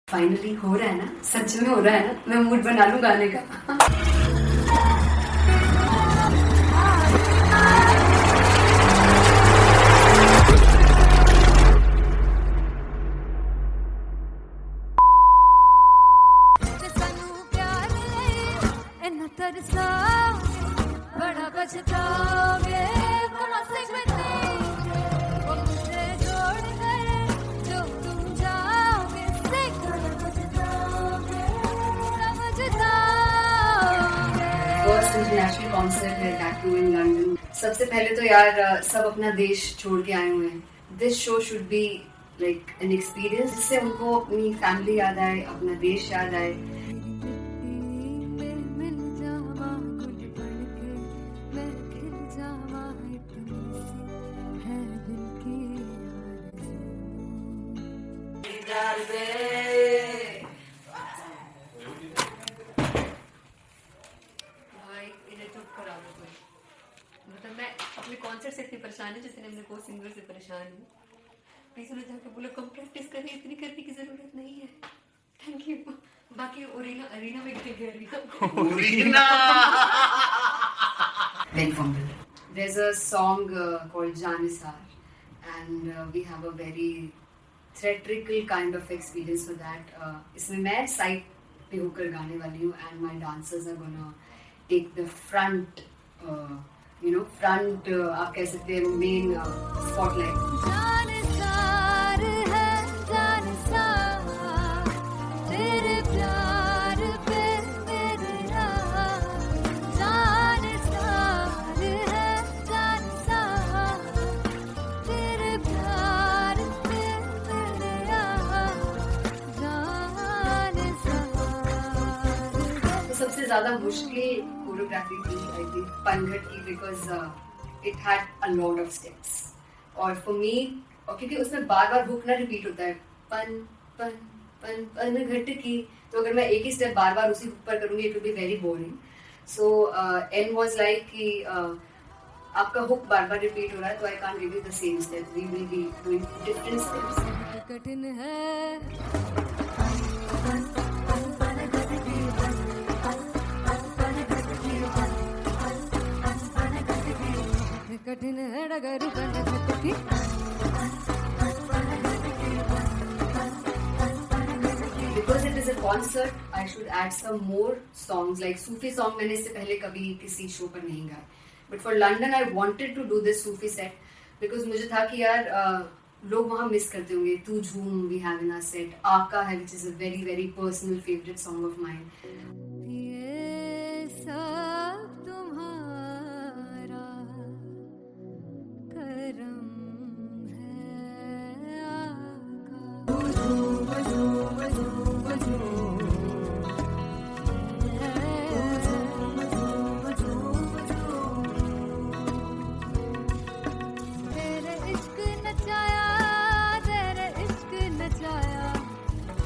Finally हो रहा है ना, सच में हो रहा है ना। मैं मूड बना लूं गाने का। बड़ा बचताओगे बड़ा से वो मुझे जोड़ गए जो तुम जाओगे से बड़ा बचताओगे बड़ा बचताओगे। फर्स्ट इंटरनेशनल कॉन्सर्ट है टैटू इन लंदन। सबसे पहले तो यार सब अपना देश छोड़ के आए हुए हैं। This show should be like an experience जिससे उनको अपनी फैमिली याद आए, अपना देश याद आए। भाई इन्हें चुप करा दो कोई। मतलब मैं अपने कॉन्सर्ट से इतनी परेशान हूँ जितने अपने को सिंगर से परेशान हूँ। प्लीज उन्हें जाके बोलो कम प्रैक्टिस करें, इतनी करने की जरूरत नहीं है। Thank you. बाकी अरीना में गई arena Very fumble. There's a song called Janisar and we have a very theatrical kind of experience for that. इसमें मैं साइड पे होकर गाने वाली हूँ and my dancers are gonna take the front, front आप कह सकते हैं main spotlight. जानसार है जानसार तेरे प्यार पे मेरे यार। जानसार है जानसार तेरे प्यार पे मेरे यार। जानसार तो सबसे ज्यादा मुश्किल कोरियोग्राफी थी आई थिंक पनघट की, because it had a lot of steps और फॉर मी, और क्योंकि उसमें बार बार हुक ना रिपीट होता है, पन पन पन पनघट की, तो अगर मैं एक ही स्टेप बार बार उसी हुक पर करूंगी it will be very boring. So an was like कि आपका हुक बार बार रिपीट हो रहा है तो I can't give you the same step, we will be doing different steps. कठिन है कठिन है डगर बनत की। Because it is a concert, I should add some more songs like Sufi song. मैंने इससे पहले कभी किसी शो पर नहीं गाए, but for London I wanted to do this Sufi set because मुझे था कि यार लोग वहाँ मिस करते होंगे। तू झूम we have in our set, आका है which is a very very personal favorite song of mine. ये सब तुम्हारा करम है तेरे इश्क नचाया तेरे इश्क नचाया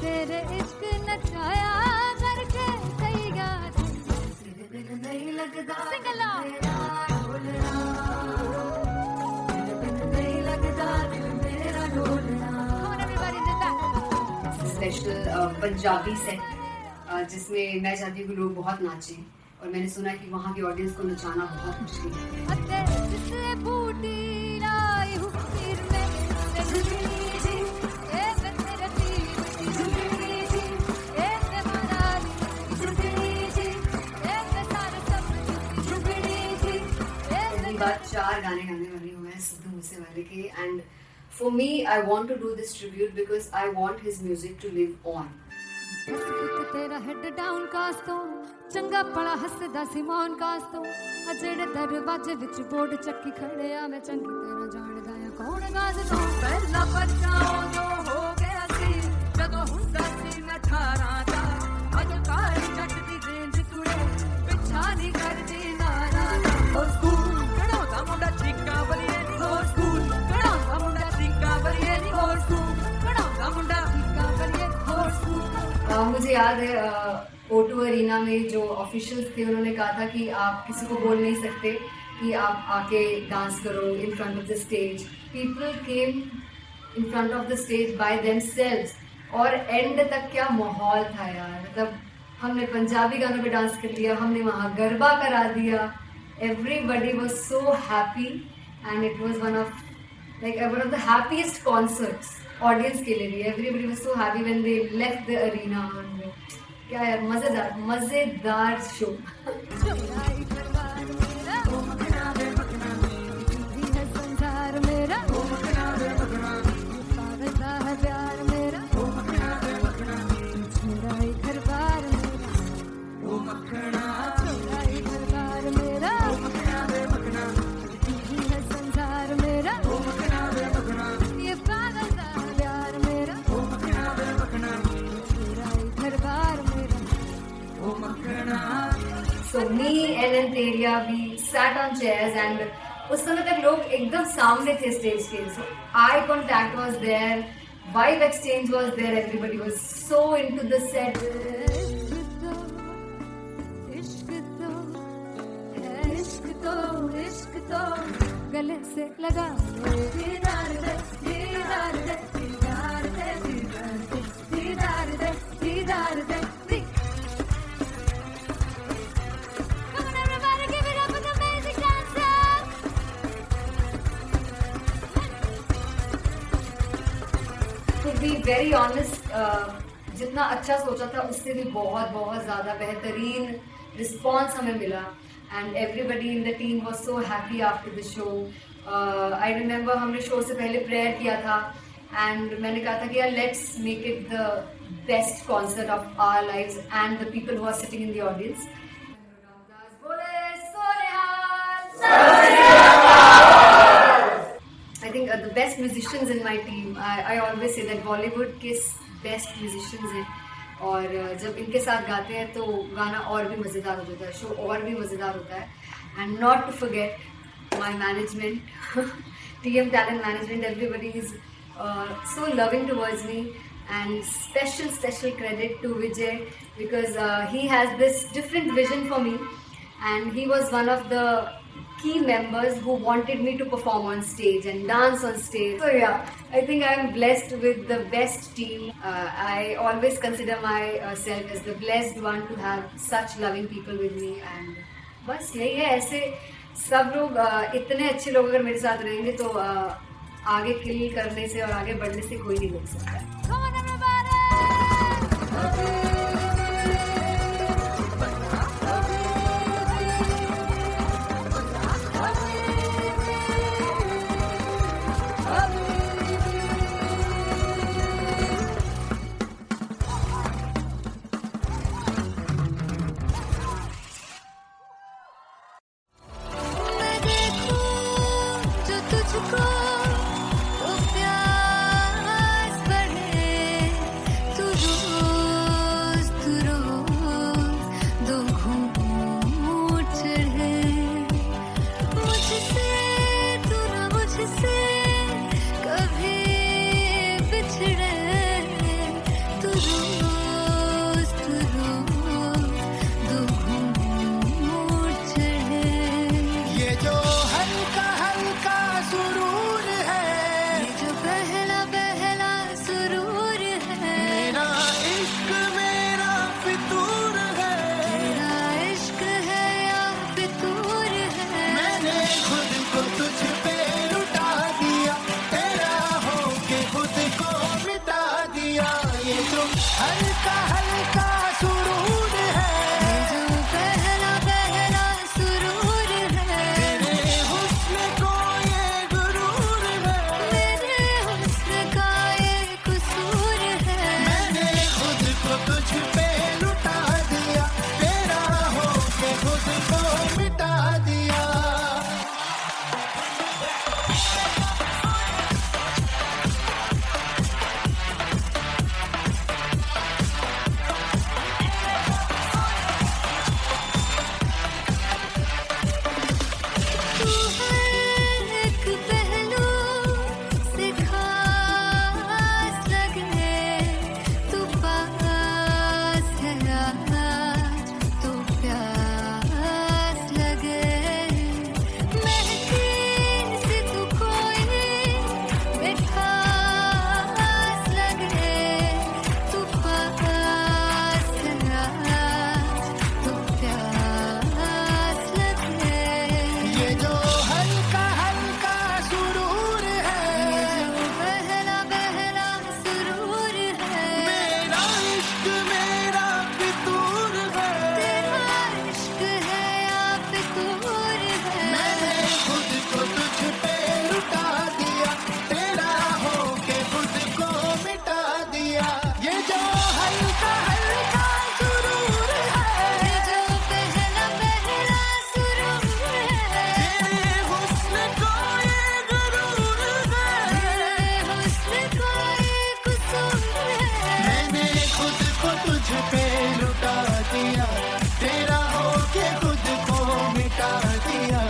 तेरे इश्क नचाया करके सही गात नहीं लगता सिंगला नहीं लगता दिल मेरा ढोलना। Come on everybody in the back. Special Punjabi set जिसमें मैं चाहती हूँ कि लोग बहुत नाचें और मैंने सुना कि वहाँ की ऑडियंस को नचाना बहुत मुश्किल है। अते जिससे बूटी लाई हूँ सिर में झुमरी जी ए मेरे तीर की झुमरी जी ए मेरा झुमरी जी ए सारे सब झुमरी जी पहली बार 4 गाने गाने वाली हूँ मैं सिद्धू मूसेवाले के, and for me I want to do this tribute because I want his music to live on. तेरा हेड डाउन कास्तो चंगा पड़ा हसदा सिमोन कास्तो अजेड़े दरवाजे विच बोर्ड चक्की खड़े आ मैं चंगी तरह जानदा आ कौन गाज तो पहला बचाओ जो हो गया सी जदों हुंदा सी मैं 18 दा अज काली जट दी रेंज कुड़े पिछा नहीं करदी नारा हो स्कूल कढ़ाउंदा मुंडा चीका बलिए नी हो स्कूल कढ़ाउंदा मुंडा चीका बलिए नी हो स्कूल कढ़ाउंदा मुंडा चीका बलिए हो स्कूल। मुझे याद है O2 अरीना में जो ऑफिशियल्स थे उन्होंने कहा था कि आप किसी को बोल नहीं सकते कि आप आके डांस करो in front of the stage. People came in front of the stage by themselves और एंड तक क्या माहौल था यार, मतलब हमने पंजाबी गानों पे डांस कर लिया, हमने वहाँ गरबा करा दिया, everybody was so happy and it was one of the happiest concerts audience के लिए भी. Everybody was so happy when they left the arena. क्या यार, मजेदार मजेदार शो. So me and Anteria, we sat on chairs and उस समय तक लोग एकदम सामने थे स्टेज के. So eye contact was there, vibe exchange was there, everybody was so into the set. इश्क तो गले से लगा दीदार दे दीदार दे दीदार दे दीदार दे दीदार दे. Come on everybody, give it up for the amazing dancers. To be very honest, जितना अच्छा सोचा था उससे भी बहुत बहुत ज़्यादा बेहतरीन रिस्पॉन्स हमें मिला. And everybody in the team was so happy after the show. I remember हमने शो से पहले प्रेयर किया था and मैंने कहा था कि यार let's make it the best concert of our lives and the people who are sitting in the audience. I think the best musicians in my team. I always say that Bollywood के best musicians हैं. और जब इनके साथ गाते हैं तो गाना और भी मज़ेदार हो जाता है, शो और भी मज़ेदार होता है. And not to forget my management, TM talent management, everybody is so loving towards me. And special credit to Vijay because he has this different vision for me and he was one of the key members who wanted me to perform on stage and dance on stage. So yeah, I think I am blessed with the best team. I always consider myself as the blessed one to have such loving people with me. And बस यही है, ऐसे सब लोग इतने अच्छे लोग अगर मेरे साथ रहेंगे तो आगे किल करने से और आगे बढ़ने से कोई नहीं रोक सकता. Come on everybody. तुझको तो प्यास बढ़े पे लुटा दिया, तेरा होके खुद को मिटा दिया।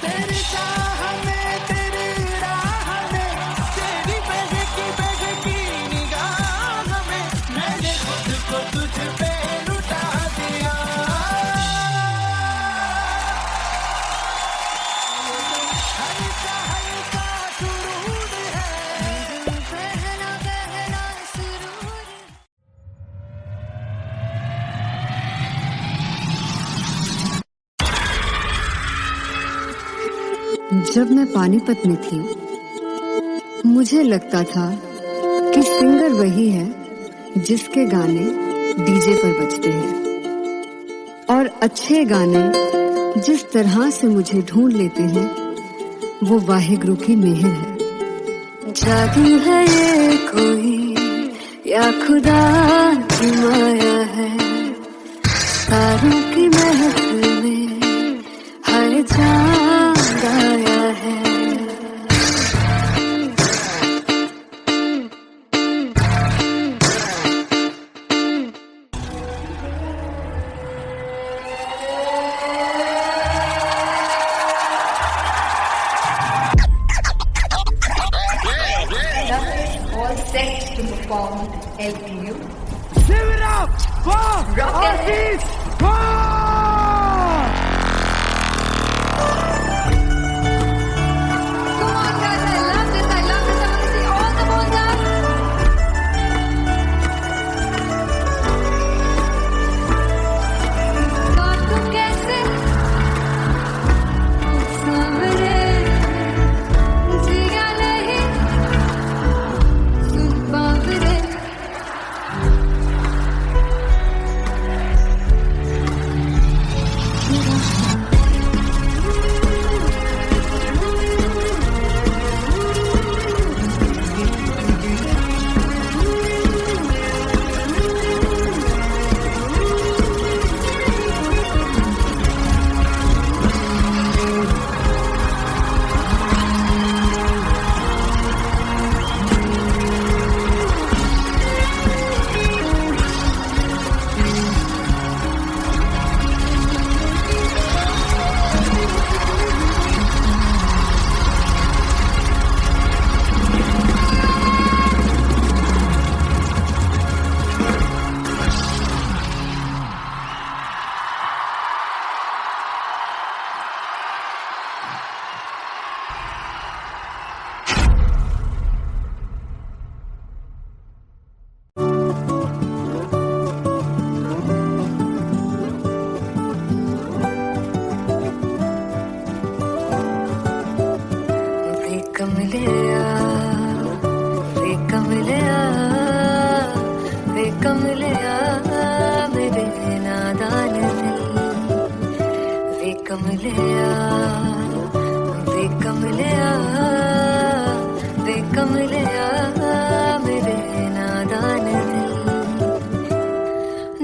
तेरी चाह में, तेरी राह में, तेरी बहकी निगाह में मैंने खुद को तुझ पे लुटा दिया। हल्का हल्का सुरूर है, पहला पहला सुरूर। जब मैं पानीपत में थी, मुझे लगता था कि सिंगर वही है जिसके गाने डीजे पर बजते हैं, और अच्छे गाने जिस तरह से मुझे ढूंढ लेते हैं वो वाहिगुरु की मेहर है। जादू है ये कोई या खुदा की माया है, तारों की महफिल में हर चांद आया है। All set to perform LPU. Give it up for Rock and Artist Bob! Come on guys, I love this, I love this. I want to see all the balls up. काटूं कैसे सामने जिया नहीं सुन पावरे।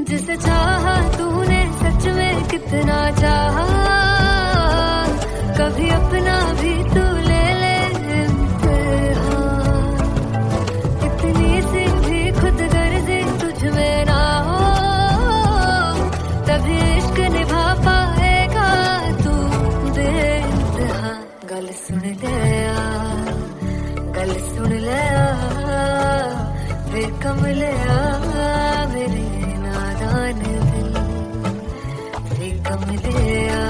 जिसे चाहा तूने सच में कितना चाहा, कभी अपना भी तू ले ले इम्तिहान। इतनी सी भी खुद गर्जी तुझ में ना हो, तभी इश्क निभा पाएगा तू बेइंतहा। गल सुन ले आ, गल सुन ले आ, वे कमले आ मेरे नादान दिल। वे कमले आ,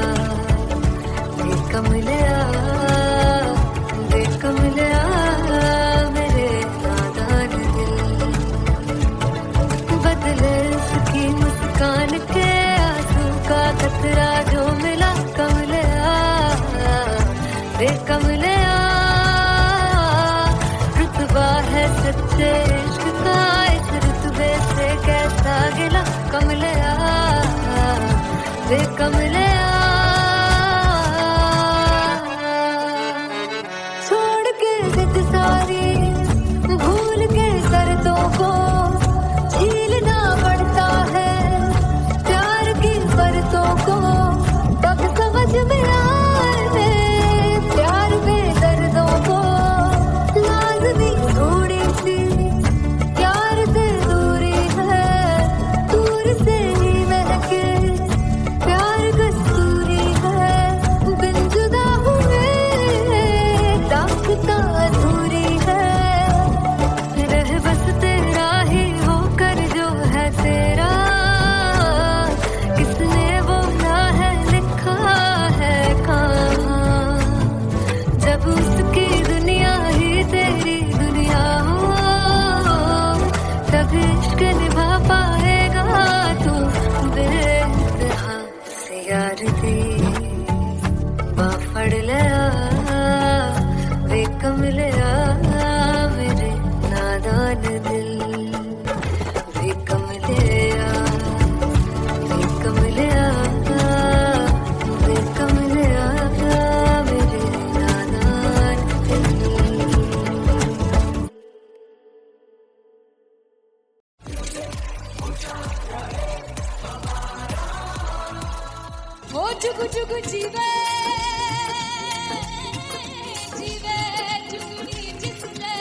वे कमले आ, वे कमले आ मेरे नादान दिल। बदले उसकी मुस्कान के आंसू का कतरा जो मिला कमले आ, वे कमले आ। रुतबा है सच्चे इश्क का, इस रुतबे से कैसा गिला कमले आ, वे कमले आ। छोड़ के जिद सारी, भूल के शर्तों को झीलना पड़ता है, प्यार की शर्तों को तब समझ में आए। प्यार में दर्दों को लाज़मी थोड़ी सी प्यार से दूरी है, दूर ओ जुगु जुगु जीवे जीवे जुगनी जिसले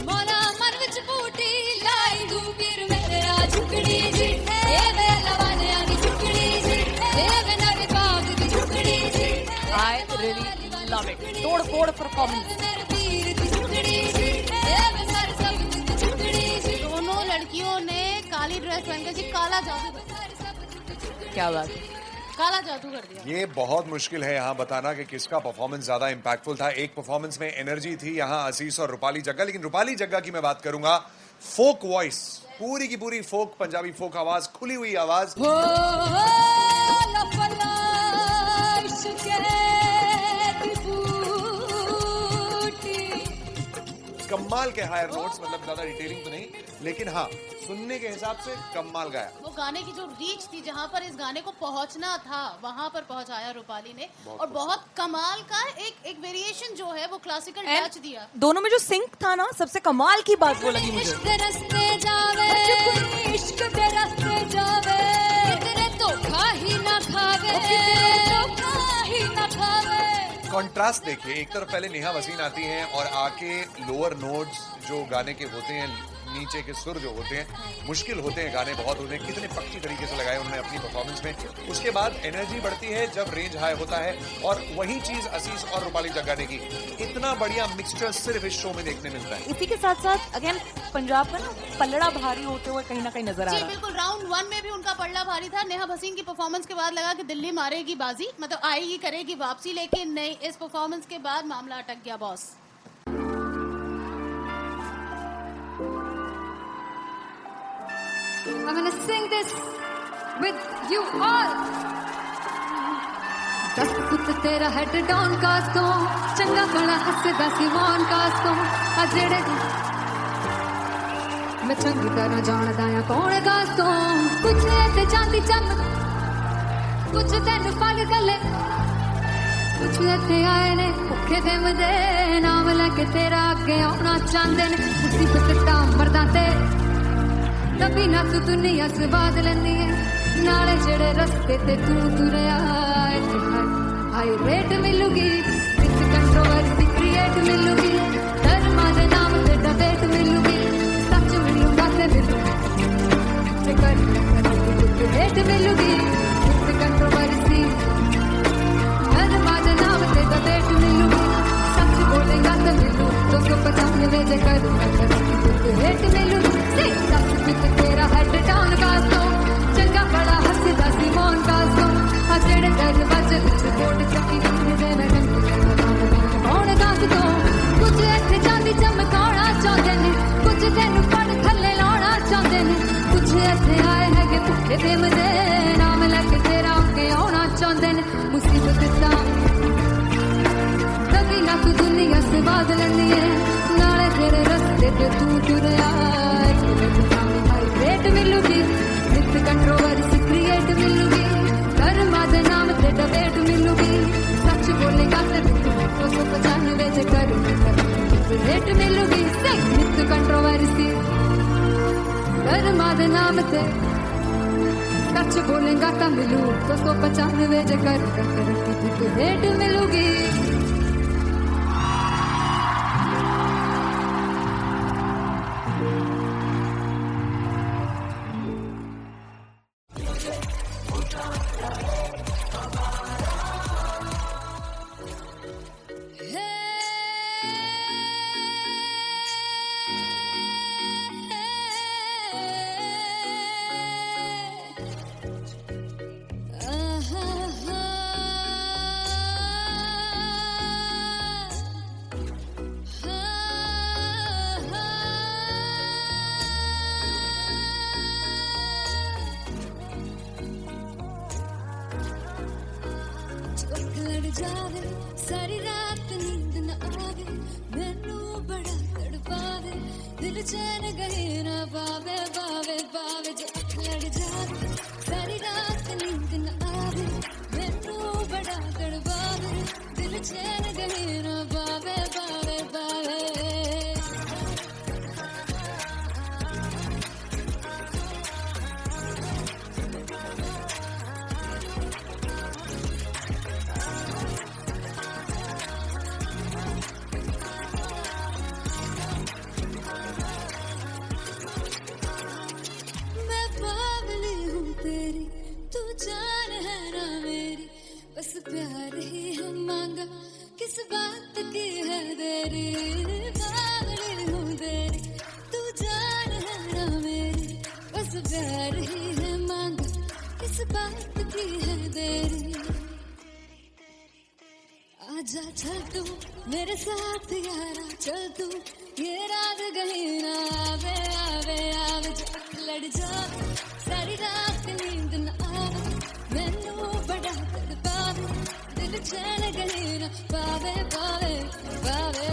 मोला मन विच बूटी लाई दूबीर मेरा झुकड़ी जी ए वे लवाने आनी झुकड़ी जी ए वे नवी बाग दी झुकड़ी जी I really love it. तोड़ फोड़ परफॉर्मेंस। दोनों लड़कियों ने काली ड्रेस पहनकर जी काला जादू कर क्या बात है। काला जादू कर दिया। ये बहुत मुश्किल है यहाँ बताना कि किसका परफॉर्मेंस ज्यादा इंपैक्टफुल था। एक परफॉर्मेंस में एनर्जी थी यहाँ असीस और रूपाली जग्गा, लेकिन रूपाली जग्गा की मैं बात करूंगा फोक वॉइस, पूरी की पूरी फोक, पंजाबी फोक आवाज, खुली हुई आवाज। कमाल के हायर नोट्स, मतलब ज्यादा डिटेलिंग तो नहीं, लेकिन हाँ सुनने के हिसाब से कमाल गाया। वो गाने की जो रीच थी, जहाँ पर इस गाने को पहुंचना था वहां पर पहुंचाया रूपाली ने, और बहुत कमाल का एक वेरिएशन जो है वो क्लासिकल टच दिया। दोनों में जो सिंक था ना, सबसे कमाल की बात वो लगी मुझे। इश्क दे रस्ते जावे इश्क दे रस्ते जावे तेरे तो खा ही ना खावे तो खा ही ना खावे। कॉन्ट्रास्ट देखिए, एक तरफ पहले नेहा वसीन आती हैं और आके लोअर नोट्स जो गाने के होते हैं, नीचे के सुर जो होते हैं, मुश्किल होते हैं, गाने बहुत होते हैं, कितने पक्की तरीके से लगाए उन्होंने अपनी परफॉर्मेंस में। उसके बाद एनर्जी बढ़ती है जब रेंज हाई होता है, और वही चीज असीस और रूपाली जग्गा ने की। इतना बढ़िया मिक्सचर सिर्फ इस शो में देखने मिलता है। इसी के साथ साथ अगेन पंजाब का ना पलड़ा भारी होते हुए कहीं ना कहीं नजर आ जी रहा है। बिल्कुल, राउंड 1 में भी उनका पलड़ा भारी था। नेहा भसीन की परफॉर्मेंस के बाद लगा कि दिल्ली मारेगी बाजी, मतलब आएगी, करेगी वापसी, लेकिन नहीं, इस परफॉर्मेंस के बाद मामला अटक गया boss. I'm gonna sing this with you all. दस पुत तेरा हेड डाउन कास्तो चंगा बड़ा हसदा सिमोन कास्तो आ जेड़े मैं चंगी तरह जानदा आ कौन कास्तो कुछ ते चांदी चमक कुछ तेन पग गले कुछ ते आए ने भुखे दे मदे नाम लेके तेरा अगे आना चाहते ने मुसीबत टा मरदा ते तभी ना तू दुनिया स्वाद लेंदी है नाले जेड़े रस्ते ते तू तुरया हाई रेट मिलूगी विद कंट्रोवर्सी क्रिएट मिलूगी धर्मा दे नाम ते डिबेट मिलूगी सच मिलूगा ते मिलूगी रेट मिलूगी विद कंट्रोवर्सी धर्मा दे नाम ते डिबेट मिलूगी सच बोलेगा ते मिलू 295 जे कर रेट मिलूगी तेरा हेड डाउन कास्तो चंगा बड़ा हसदा सिमोन कास्तो आ जेड़े दरवाजे विच बोर्ड चक्की दे मैं कौन कास्तो कुछ इत्थे चांदी चमकाना चाहते ने कुछ तेनू पड़ थल्ले लाना चाहते ने कुछ इत्थे आए है कि भुखे दे मजे नाम लेके तेरा अगे आना चाहते ने मुसीबत दा कभी ना तू दुनिया स्वाद लेंदी है नाले तेरे रस्ते ते तू तुरया रेट मिलूगी विद कंट्रोवर्सी क्रिएट मिलूगी कर्मा दे नाम ते डिबेट मिलूगी सच बोलेगा ते 295 जे कर रेट मिलूगी विद कंट्रोवर्सी कर्मा दे नाम ते सच बोलेगा ता मिलू 295 जे कर रेट मिलूगी। जावे सारी रात नींद न आवे मैनू बड़ा तड़पावे दिल चैन गए ना पावे पावे पावे जो लड़ जावे सारी रात नींद न आवे मैनू बड़ा तड़पावे दिल चैन गए ना पावे पावे पावे मेरे साथ यारा चल तू ये रात कहीं ना आवे आवे आवे जब लड़ जावे सारी रात नींद न आवे मैनू बड़ा तड़पावे दिल चैन कहीं ना पावे पावे पावे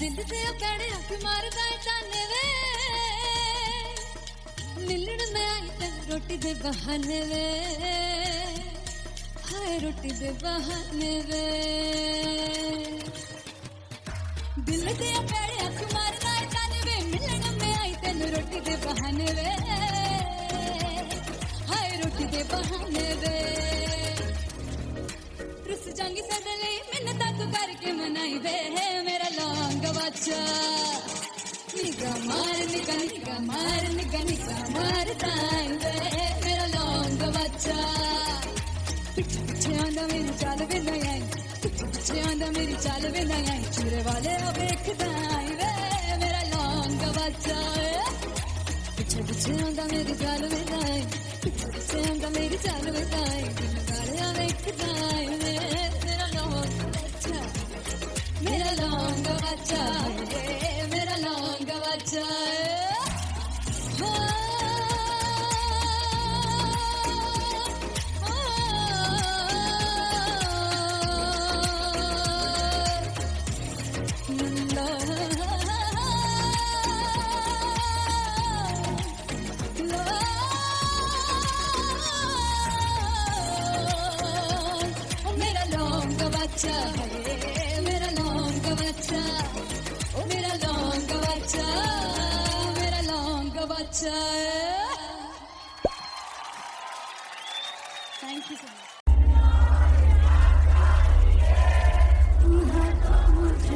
दिल से पैड़े हक मारदा ताने वे मिलन में आई तेन रोटी दे बहाने वे हाय रोटी दे बहाने वे दिल से पैड़े हक मारदा ताने वे मिलन में आई तेन रोटी दे बहाने वे हाय रोटी दे बहाने वे रुस जांगी सदले मिन्नता तू करके मनाई वे मेरा लौंग बच्चा निगा मार ताई वे मेरा लौंग बच्चा पीछे पीछे आंदा मेरी चाल वे नहीं आई पीछे पीछे आंदा मेरी चाल वे नहीं आई चूरे वाले वेखदा आई वे मेरा लौंग बच्चा पीछे पीछे आंदा मेरी चाल वे नहीं आई पीछे पीछे आंदा मेरी चाल वे नहीं आई दिन वाले वेखदा आई वे मेरा लौंग बच्चा मेरा लौंग बच्चा मेरा लौंग बच्चा मेरा लौंग बच्चा मेरा लौंग बच्चा ओ मेरा लौंग बच्चा मेरा लौंग बच्चा थैंक यू सो मच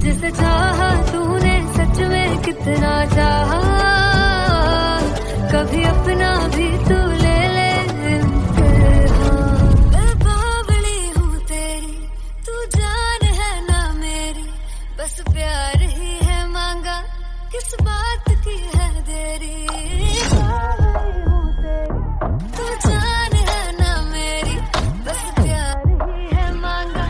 जिसे चाहा तूने सच में कितना चाहा कभी अपना भी तू ले ले मैं बावली हूँ तेरी तू जान है ना मेरी बस प्यार ही है मांगा किस बात की है देरी बावली हूँ तेरी तू जान है ना मेरी बस प्यार ही है मांगा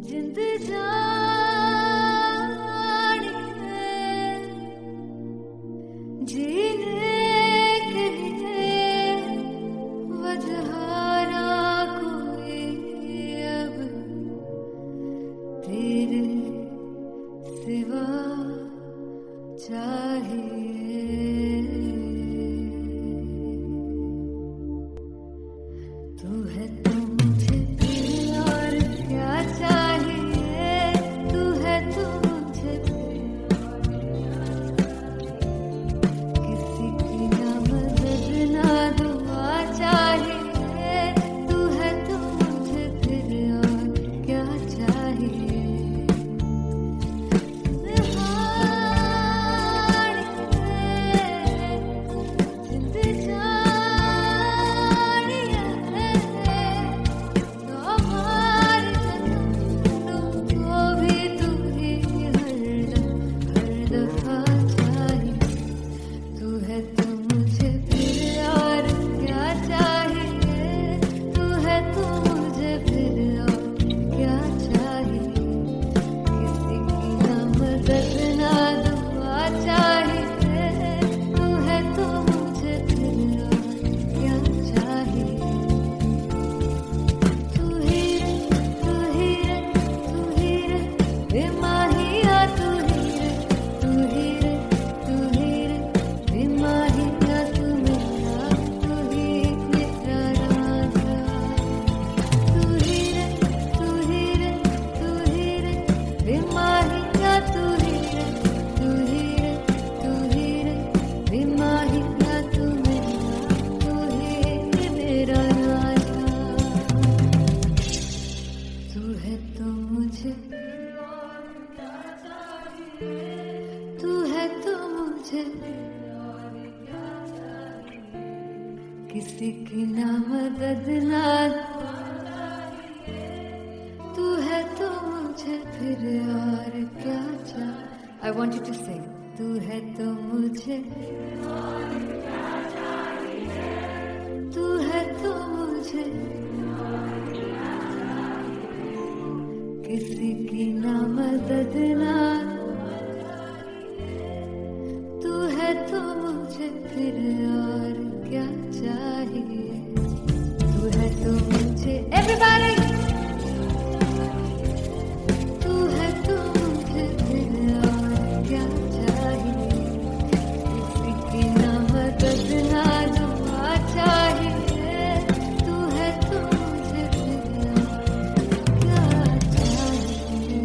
जिंद जानी है जीने के लिए वजह ना कोई अब तेरे सिवा चाहिए तू है तो मुझे और क्या चाहिए तू है तो मुझे किसी की ना मदद ना दुआ चाहिए तू है तो मुझे फिर और क्या चाहिए जिंद जानिया है किसी की ना मदद ना तू है तो मुझे फिर और क्या चाह। I want you to say तू है तो मुझे तू है तो मुझे किसी की ना मदद ना तू है तो मुझे फिर और क्या चाहिए। तू है तो मुझे everybody तू है तो मुझे फिर और क्या चाहिए। किसी की ना मदद ना दुआ चाहिए। तू है तो मुझे फिर और क्या चाहिए।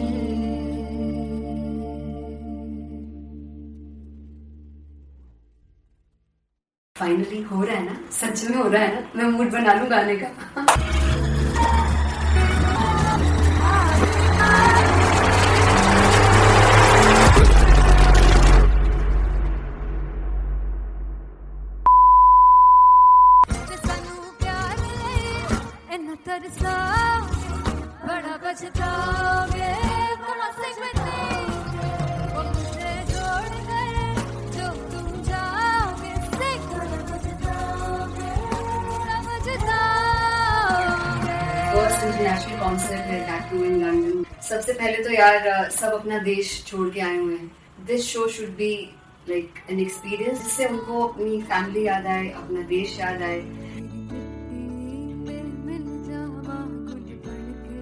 फाइनली हो रहा है ना, सच में हो रहा है ना, मैं मूड बना लूं गाने का। ਸਾਨੂੰ ਪਿਆਰ ਲਈ ਇੰਨਾ ਤਰਸਾਓਗੇ ਬੜਾ ਪਛਤਾਓਗੇ। Classic with me वो मुझसे जोड़ गए जो तुम जाओगे समझदाओगे। फर्स्ट इंटरनेशनल कॉन्सर्ट है टैटू इन लंदन। सबसे पहले तो यार सब अपना देश छोड़ के आए हुए हैं। This show should be like an experience जिससे उनको अपनी फैमिली याद आए, अपना देश याद आए। मिल जावा गुल बन के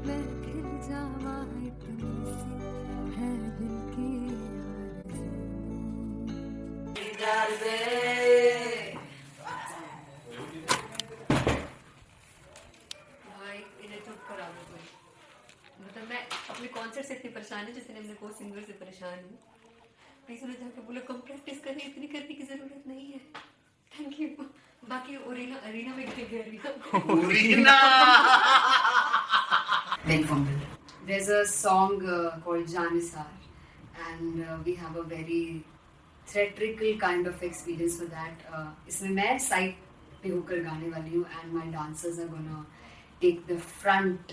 मैं खिल जावा इतनी सी है दिल की भाई इन्हें चुप करा दो कोई। मतलब मैं अपने कॉन्सर्ट से इतनी परेशान हूँ जितने अपने को सिंगर से परेशान हूँ। प्लीज उन्हें जाकर बोलो कम प्रैक्टिस करनी, इतनी करने की जरूरत नहीं है। Thank you. बाकी अरीना में गए arena Very fumble. There's a song called Janisar and we have a very theatrical kind of experience for that. इसमें मैं साइड पे होकर गाने वाली हूँ and my dancers are gonna take the front,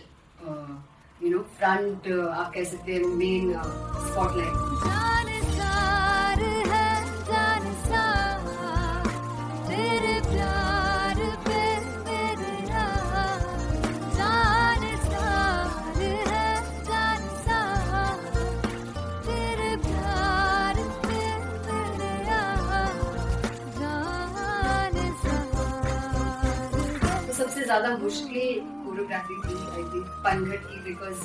front आप कह सकते हैं main spotlight. जानसार है जानसार तेरे प्यार पे मेरे जानसार है जानसार तेरे प्यार पे मेरे जानसार। तो सबसे ज्यादा मुश्किल कोरियोग्राफी थी आई थिंक पनघट की because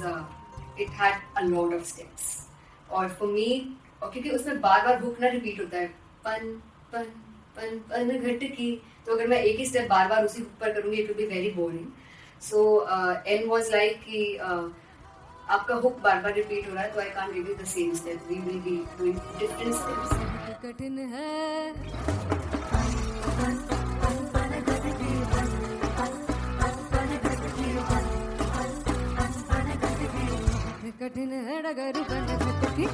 it had a lot of steps और फॉर मी और क्योंकि उसमें बार बार हुक ना रिपीट होता है पन पन पन पनघट की, तो अगर मैं एक ही स्टेप बार बार उसी हुक पर करूंगी it will be very boring. So an was like कि आपका हुक बार बार रिपीट हो रहा है तो I can't give you the same step, we will be doing different steps. कठिन है कठिन है डगर पनघट की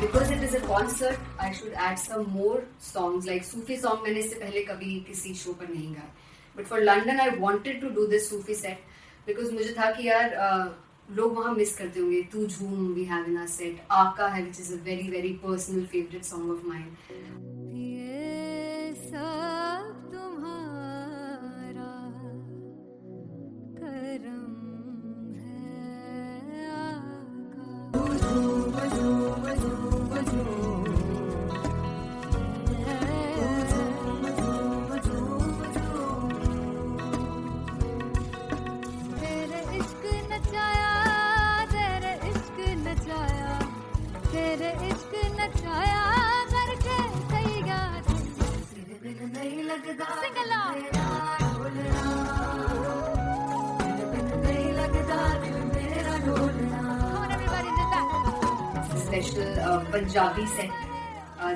Because it is a concert, I should add some more songs like Sufi song. मैंने इससे पहले कभी किसी शो पर नहीं गाया. But for London, I wanted to do this Sufi set because मुझे था कि यार लोग वहाँ मिस करते होंगे. तू झूम we have in our set. आका है which is a very very personal favorite song of mine. ये सब तुम्हारा करम है तेरे इश्क नचाया तेरे इश्क नचाया तेरे इश्क नचाया करके तैयार तेरे बिन नहीं लगता सिंगला नहीं लगता दिल मेरा ढोलना। Come on everybody do that. Special Punjabi set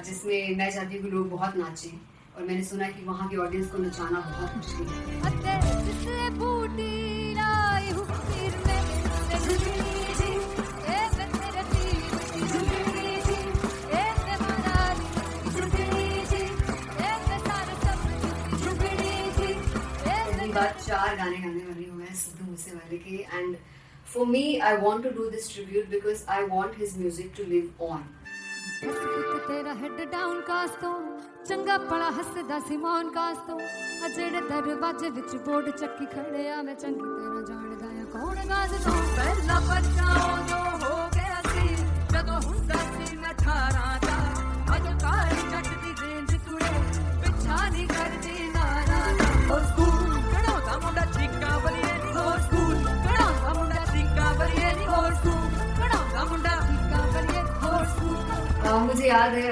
जिसमें मैं चाहती हूँ कि लोग बहुत नाचें और मैंने सुना है कि वहाँ की ऑडियंस को नचाना बहुत मुश्किल है। अते जिससे बूटी लाई हूँ सिर में तेरी जी ए मैं तेरे दिल की जी ए मैं मारा मेरी बात 4 गाने गाने वाली हूँ मैं सिद्धू मूसेवाले के. And for me I want to do this tribute because I want his music to live on. बस पुੱਤ ਤੇਰਾ ਹੈਡ ਡਾਊਨ ਕਾਸ ਤੋਂ ਚੰਗਾ ਭਲਾ ਹੱਸਦਾ ਸੀ ਮੌਨ ਕਾਸ ਤੋਂ ਆ ਜਿਹੜੇ ਦਰਵਾਜ਼ੇ ਵਿੱਚ ਬੋਰਡ ਚੱਕੀ ਖੜਿਆ ਮੈਂ ਚੰਗੀ ਤਰ੍ਹਾਂ ਜਾਣਦਾ ਆ ਕੌਣ ਗਾਜ਼ ਤੋਂ ਪਹਿਲਾ ਬੱਚਾ ਉਦੋਂ ਹੋ ਗਿਆ ਸੀ ਜਦੋਂ ਹੁੰਦਾ ਸੀ ਮੈਂ 18 ਦਾ ਅੱਜ ਕਾਲੀ ਜੱਟ ਦੀ ਰੇਂਜ ਕੁੜੇ ਪਿੱਛਾ ਨਹੀਂ ਕਰਦੀ ਨਾਰਾ ਹੋਰ ਸਕੂਲ ਕਢਾਉਂਦਾ ਮੁੰਡਾ ਚੀਕਾਂ ਬਲੀਏ ਨੀ ਹੋਰ ਸਕੂਲ ਕਢਾਉਂਦਾ ਮੁੰਡਾ ਚੀਕਾਂ ਬਲੀਏ ਨੀ ਹੋਰ ਸਕੂਲ ਕਢਾਉਂਦਾ ਮੁੰਡਾ ਚੀਕਾਂ ਬਲੀਏ ਹੋਰ ਸਕੂਲ. मुझे याद है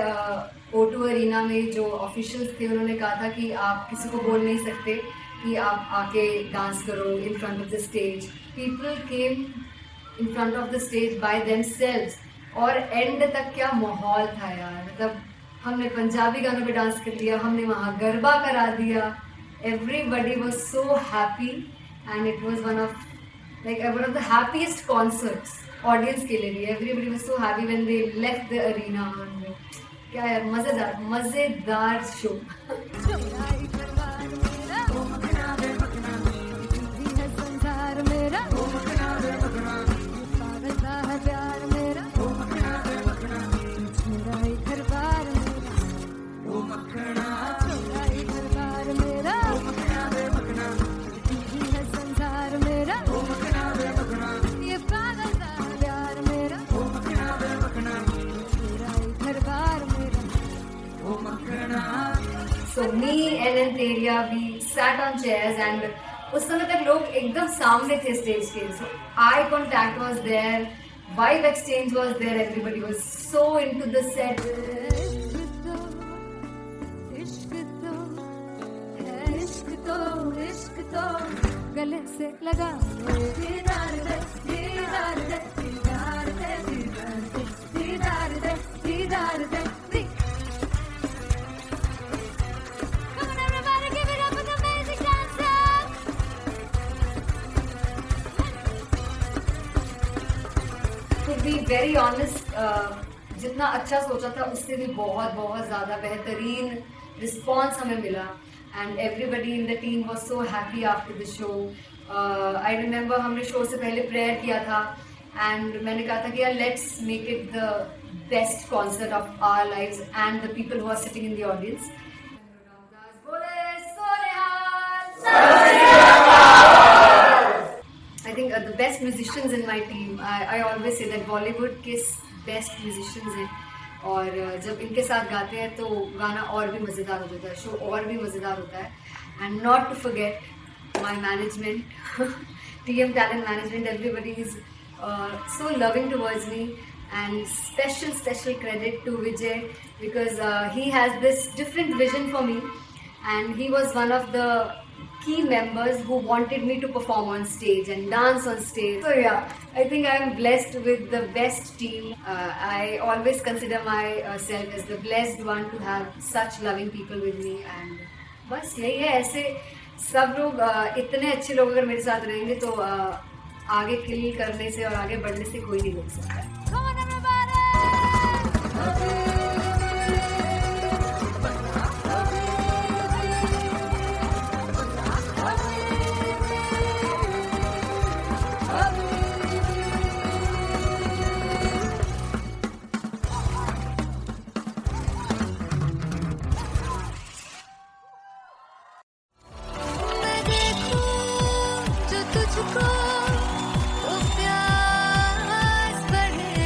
O2 अरीना में जो ऑफिशियल्स थे उन्होंने कहा था कि आप किसी को बोल नहीं सकते कि आप आके डांस करो in front of the stage. People came in front of the stage by themselves और एंड तक क्या माहौल था यार. मतलब हमने पंजाबी गानों पे डांस कर लिया, हमने वहाँ गरबा करा दिया. Everybody was so happy and it was one of the happiest concerts audience के लिए भी. Everybody was so happy when they left the arena. क्या यार मजेदार शो. संसार मेरा पागलता है प्यार मेरा मेरा ही घर बार मेरा मेरा ही घर बार मेरा है संसार मेरा ये पागलता है प्यार मेरा मेरा ही घर बार मेरा. So me and Anteria, we sat on chairs and उस समय तक लोग एकदम सामने थे स्टेज के. So eye contact was there, vibe exchange was there, everybody was so into the set. इश्क तो गले से लगा दीदार दे दीदार दे दीदार दे दीदार दे दीदार दे. Come on everybody, give it up for the amazing dancers. To be very honest, जितना अच्छा सोचा था उससे भी बहुत बहुत ज़्यादा बेहतरीन रिस्पॉन्स हमें मिला. And everybody in the team was so happy after the show. I remember हमने शो से पहले प्रेयर किया था and मैंने कहा था कि यार let's make it the best concert of our lives and the people who are sitting in the audience. I think the best musicians in my team. I always say that Bollywood के best musicians हैं. और जब इनके साथ गाते हैं तो गाना और भी मज़ेदार हो जाता है, शो और भी मज़ेदार होता है. And not to forget my management, TM Talent Management, everybody is so loving towards me. And special credit to Vijay because he has this different vision for me and he was one of the key members who wanted me to perform on stage and dance on stage. So yeah, I think I am blessed with the best team. I always consider myself as the blessed one to have such loving people with me. And बस यही है. ऐसे सब लोग इतने अच्छे लोग अगर मेरे साथ रहेंगे तो आगे किल करने से और आगे बढ़ने से कोई नहीं रोक सकता है. Come on everybody. मैं देखूं जो तुझको तो प्यास बढ़े.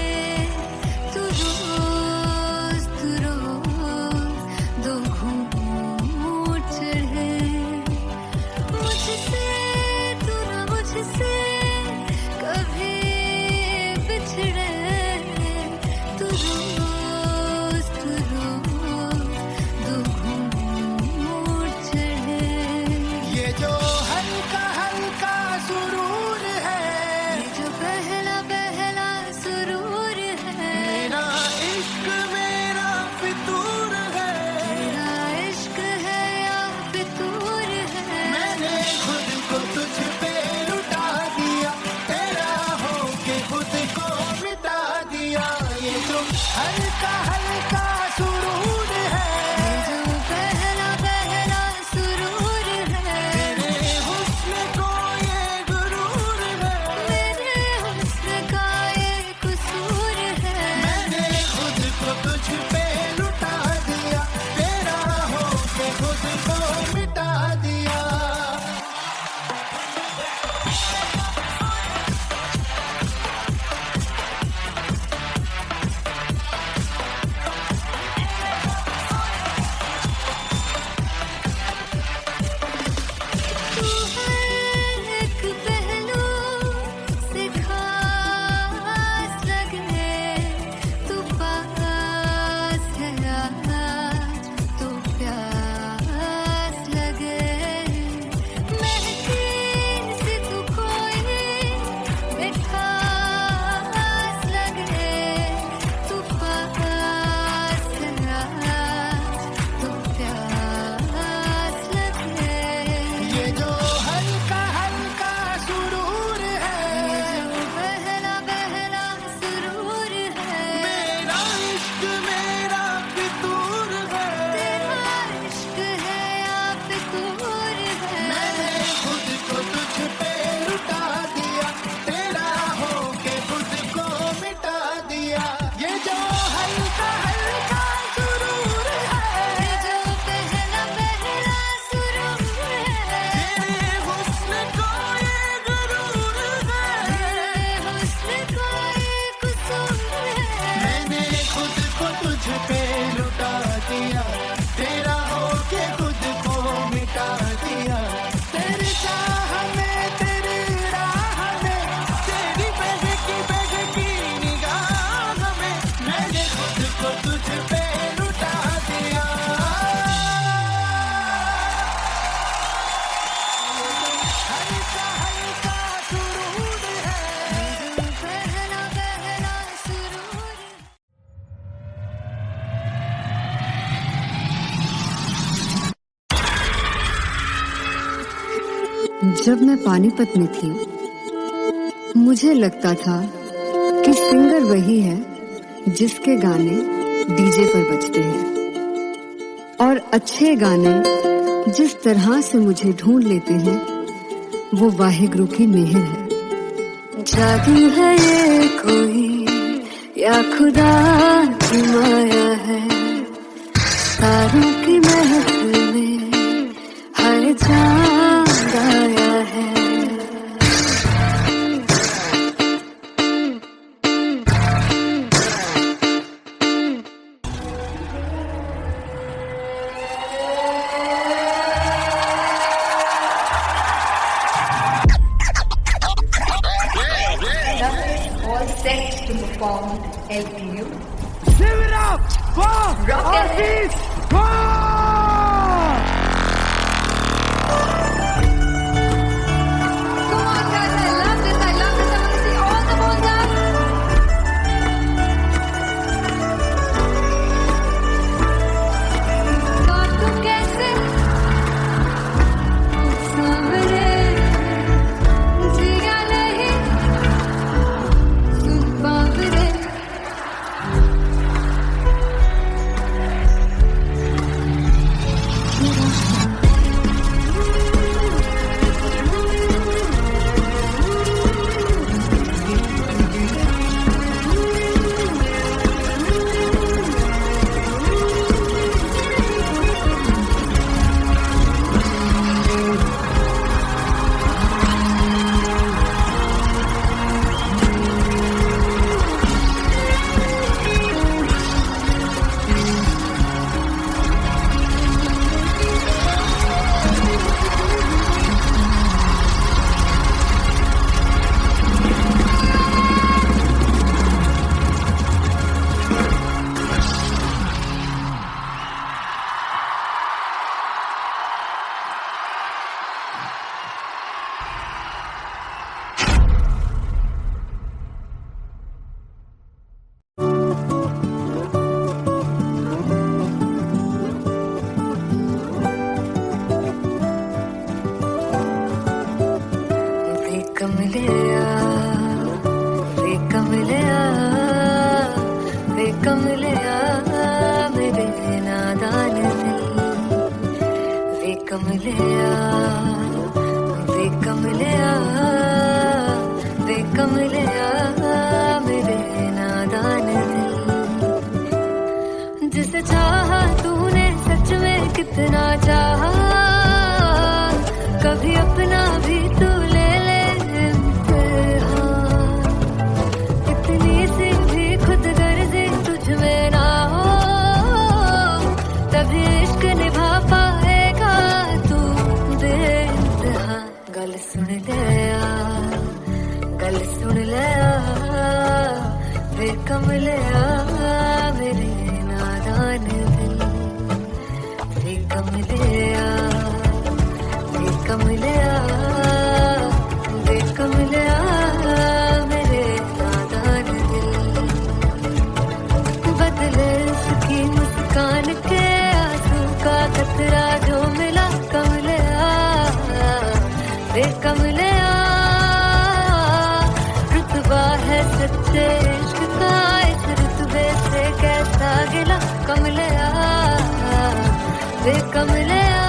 जब मैं पानीपत में थी मुझे लगता था कि सिंगर वही है जिसके गाने डीजे पर बजते हैं और अच्छे गाने जिस तरह से मुझे ढूंढ लेते हैं वो वाहिगुरु की मेहर है। जादू है ये कोई या खुदा की माया है, तारों की महफिल में हर चांद आया है। All set to perform LPU. Give it up for Artist Bob! Come on guys, I love this, I love this. I want to see all the balls up. काटू कैसे सावरे जिया नहीं सुन बावरे। मेरे नादान दिल वे कमलिया मेरे नादान दिल। जिसे चाहा तूने सच में कितना चाहा, कभी अपना भी तू ले ले इम्तिहान। इतनी सी भी खुद गर्जी तुझ में ना हो, तभी इश्क निभा पाएगा तू बेइंतहा। गल सुन ले वे कमलिया मेरे नादान दिल। वे कमलिया मेरे नादान दिल। बदले उसकी मुस्कान के आंसू का कतरा जो मिला कमलिया वे कमलिया। रुतबा है सच्चे इश्क का इस रुतबे से कैसा गिला कमलिया वे कमलिया।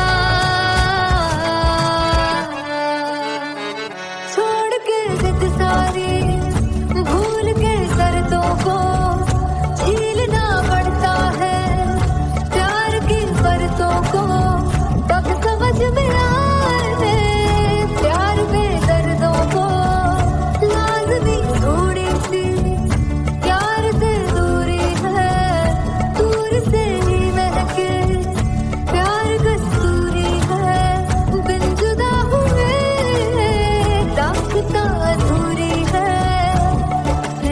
छोड़ के जिद सारी भूल के शर्तों को झीलना पड़ता है प्यार की शर्तों को। तब समझ में आए प्यार में दर्दों को। लाज़मी थोड़ी सी प्यार से दूरी है, दूर से ही महके प्यार कस्तूरी है। बिन जुदा हुए दास्तां अधूरी है।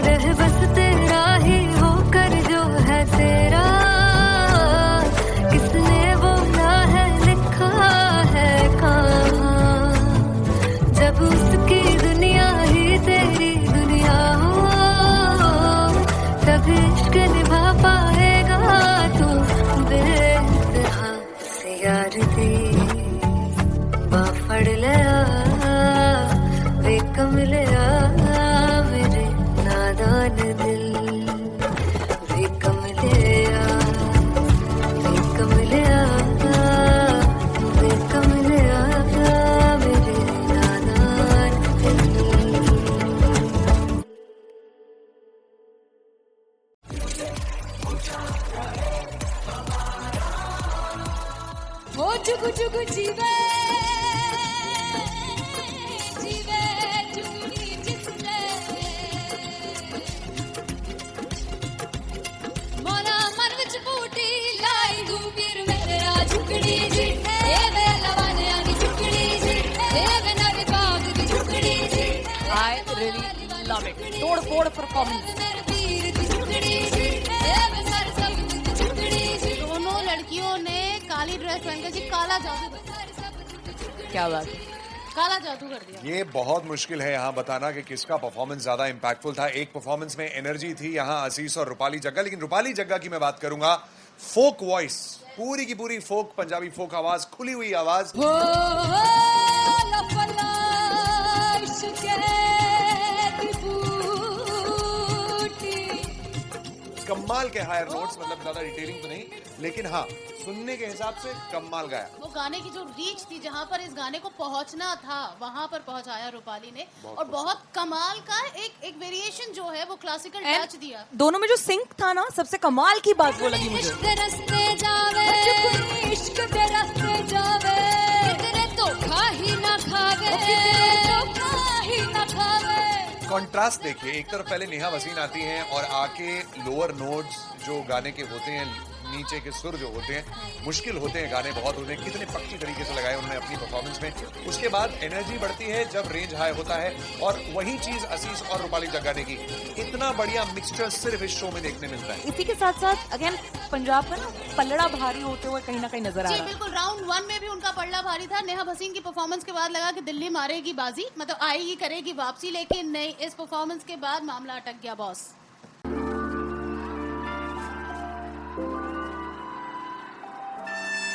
रह बस तेरा ही होकर जो है तेरा, किसने वो ना है लिखा है कहाँ। जब उसकी दुनिया ही तेरी दुनिया हो, तब इश्क निभा पाएगा तू बेइंतहा। से यार दी बाफड़ लिया हो जुग जुग जीवे जीवे जुगनी जिसने मोरा मन विच बूटी लाई दूबीर मेरा झुकड़ी जी ए वेला वालियां दी झुकड़ी जी ए वे नवी बाग दी झुकड़ी जी I really love it. तोड़-फोड़ performance. मेरे पीर दी झुकड़ी जी ए वे सर सब दी झुकड़ी जी दोनों लड़कियों ने काली ड्रेस पहनकर जी काला जादू क्या बात है। काला जादू कर दिया। ये बहुत मुश्किल है यहाँ बताना कि किसका परफॉर्मेंस ज्यादा इंपैक्टफुल था। एक परफॉर्मेंस में एनर्जी थी यहाँ असीस और रूपाली जग्गा, लेकिन रूपाली जग्गा की मैं बात करूंगा फोक वॉइस, पूरी की पूरी फोक, पंजाबी फोक आवाज, खुली हुई आवाज। हो लपला इश्क़ दी बूटी कमाल के हायर नोट्स, मतलब ज्यादा डिटेलिंग तो नहीं, लेकिन हाँ सुनने के हिसाब से कमाल गाया। वो गाने की जो रीच थी, जहाँ पर इस गाने को पहुंचना था वहां पर पहुंचाया रूपाली ने, और बहुत कमाल का एक वेरिएशन जो है वो क्लासिकल टच दिया। दोनों में जो सिंक था ना, सबसे कमाल की बात वो लगी मुझे। इश्क़ दे रस्ते जावे इश्क़ दे रस्ते जावे तेरे धोखा ही ना खावे धोखा ही ना खावे। कॉन्ट्रास्ट देखिए, एक तरफ पहले नेहा वसीन आती हैं और आके लोअर नोट्स जो गाने के होते हैं, नीचे के सुर जो होते हैं, मुश्किल होते हैं गाने बहुत होते हैं, कितने पक्की तरीके से लगाए उन्होंने अपनी परफॉर्मेंस में। उसके बाद एनर्जी बढ़ती है जब रेंज हाई होता है, और वही चीज असीस और रूपाली जग्गा ने की। इतना बढ़िया मिक्सचर सिर्फ इस शो में देखने मिलता है। इसी के साथ साथ अगेन पंजाब का ना पलड़ा भारी होते हुए कहीं ना कहीं नजर आ जी रहा है। बिल्कुल, राउंड 1 में भी उनका पल्ला भारी था। नेहा भसीन की परफॉर्मेंस के बाद लगा कि दिल्ली मारेगी बाजी, मतलब आएगी करेगी वापसी, लेकिन नहीं, इस परफॉर्मेंस के बाद मामला अटक गया boss.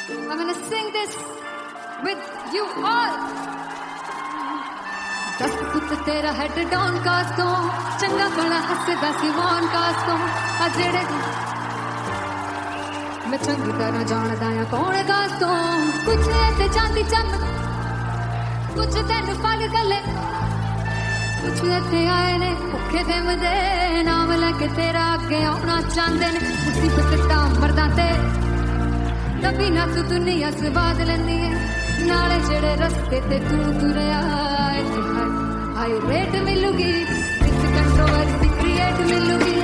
I'm gonna sing this with you all. दस पुत तेरा हेड डाउन कास्तों चंगा बड़ा हसदा सिमोन कास्तों आ जेड़े मैं चंगी तरह जानदा आ कौन कास्तों कुछ ते चांदी चमक कुछ तेन फल गले कुछ ते आए ने भुखे दे मदे नाम लेके तेरा अगे आना चाहते ने मुसीबत दा मरदा ते तभी ना तू दुनिया से बाद लेंदी है नाले जेड़े रस्ते ते तू तुरया हाई रेट मिलूगी इस कंट्रोवर्सी क्रिएट मिलूगी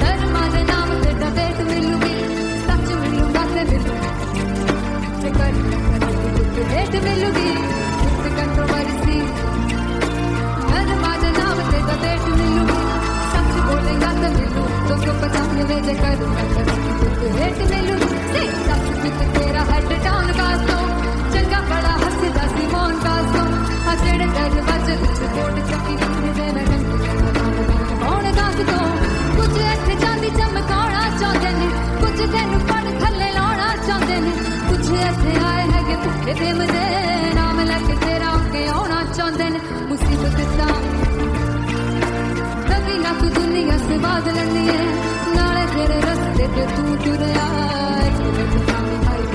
धर्मा दे नाम ते डिबेट मिलूगी सच मिलूगा ते मिलूगी रेट मिलूगी इस कंट्रोवर्सी धर्मा दे नाम ते डिबेट मिलूगी सच बोलेगा तो मिलू 295 जे करूंगा रेट मिलूगी तेरा हेड डाउन कास्तों चंगा बड़ा हसदा सिमोन कास्तों आ जेड़े दरवाजे विच बोर्ड चक्की दे मैं कौन कास्तों कुछ इत्थे चांदी चमकाउणा चाहते ने कुछ तेनू पड़ थल्ले लाउणा चाहते ने कुछ इत्थे आए हैगे भुखे दे मदे नाम लेके तेरा अगे आउणा चाहते ने मुसीबत दा तभी ना तू दुनिया से बाद लेंदी है नाले तेरे रस्ते ते तू तुरया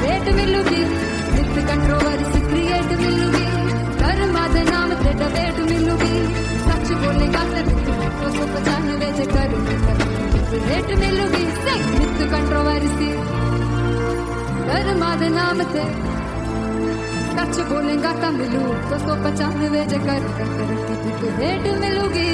रेट मिलूगी विद कंट्रोवर्सी क्रिएट मिलूगी कर्मा दे नाम ते डिबेट मिलूगी सच बोलेगा ते 295 जे करूंगा रेट मिलूगी विद कंट्रोवर्सी कर्मा दे नाम ते सच बोलेगा तो मिलू 295 जे करूंगा रेट मिलूगी।